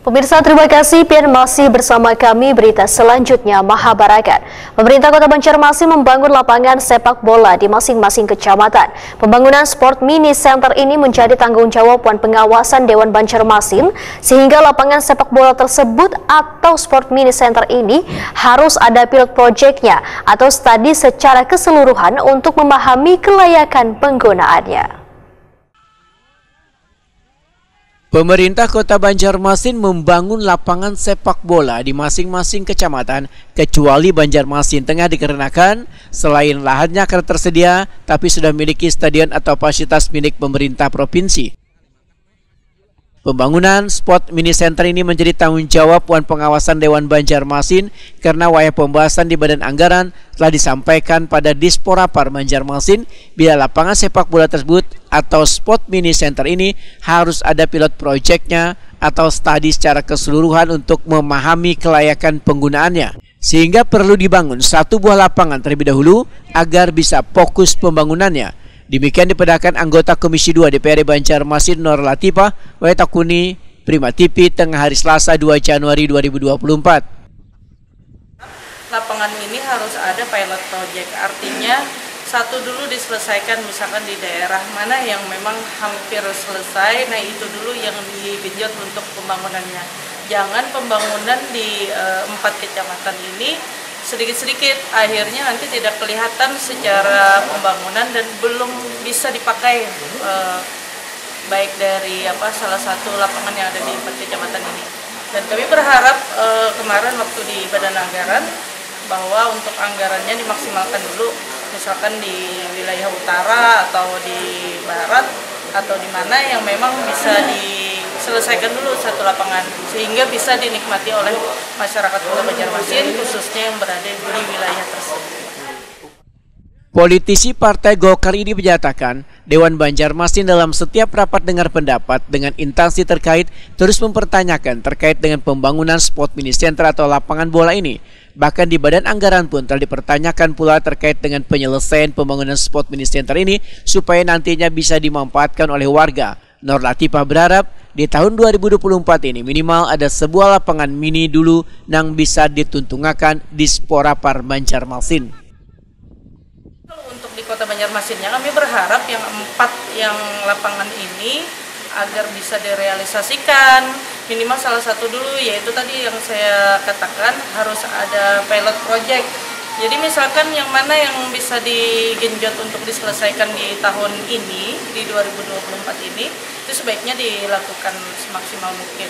Pemirsa, terima kasih pian masih bersama kami. Berita selanjutnya, Mahabarakat. Pemerintah Kota Banjarmasin membangun lapangan sepak bola di masing-masing kecamatan. Pembangunan Sport Mini Center ini menjadi tanggung jawab pengawasan Dewan Banjarmasin, sehingga lapangan sepak bola tersebut atau Sport Mini Center ini harus ada pilot projectnya atau studi secara keseluruhan untuk memahami kelayakan penggunaannya. Pemerintah Kota Banjarmasin membangun lapangan sepak bola di masing-masing kecamatan kecuali Banjarmasin Tengah dikarenakan selain lahannya akan tersedia tapi sudah memiliki stadion atau fasilitas milik pemerintah provinsi. Pembangunan Sport Mini Center ini menjadi tanggung jawab pengawasan Dewan Banjarmasin karena wayah pembahasan di Badan Anggaran telah disampaikan pada Disporapar Banjarmasin bila lapangan sepak bola tersebut atau Sport Mini Center ini harus ada pilot projectnya atau studi secara keseluruhan untuk memahami kelayakan penggunaannya. Sehingga perlu dibangun satu buah lapangan terlebih dahulu agar bisa fokus pembangunannya. Demikian dipedakan anggota Komisi 2 DPRD Banjarmasin Nur Latifah Wetakuni Prima TV tengah hari Selasa 2 Januari 2024. Lapangan ini harus ada pilot project, artinya satu dulu diselesaikan misalkan di daerah mana yang memang hampir selesai, nah itu dulu yang digenjot untuk pembangunannya. Jangan pembangunan di 4 kecamatan ini sedikit-sedikit, akhirnya nanti tidak kelihatan secara pembangunan dan belum bisa dipakai baik dari salah satu lapangan yang ada di 4 kecamatan ini. Dan kami berharap kemarin waktu di Badan Anggaran bahwa untuk anggarannya dimaksimalkan dulu, misalkan di wilayah utara atau di barat atau di mana yang memang bisa diselesaikan dulu satu lapangan sehingga bisa dinikmati oleh masyarakat Kota Banjarmasin khususnya yang berada di wilayah tersebut. Politisi Partai Golkar ini menyatakan Dewan Banjarmasin dalam setiap rapat dengar pendapat dengan instansi terkait terus mempertanyakan terkait dengan pembangunan Sport Mini Center atau lapangan bola ini. Bahkan di Badan Anggaran pun telah dipertanyakan pula terkait dengan penyelesaian pembangunan Sport Mini Center ini supaya nantinya bisa dimanfaatkan oleh warga. Nur Latifah berharap di tahun 2024 ini minimal ada sebuah lapangan mini dulu yang bisa dituntungakan di Disporapar Banjarmasin. Untuk di Kota Banjarmasinnya kami berharap yang 4 yang lapangan ini agar bisa direalisasikan minimal salah satu dulu, yaitu tadi yang saya katakan harus ada pilot project. Jadi misalkan yang mana yang bisa digenjot untuk diselesaikan di tahun ini, di 2024 ini, itu sebaiknya dilakukan semaksimal mungkin.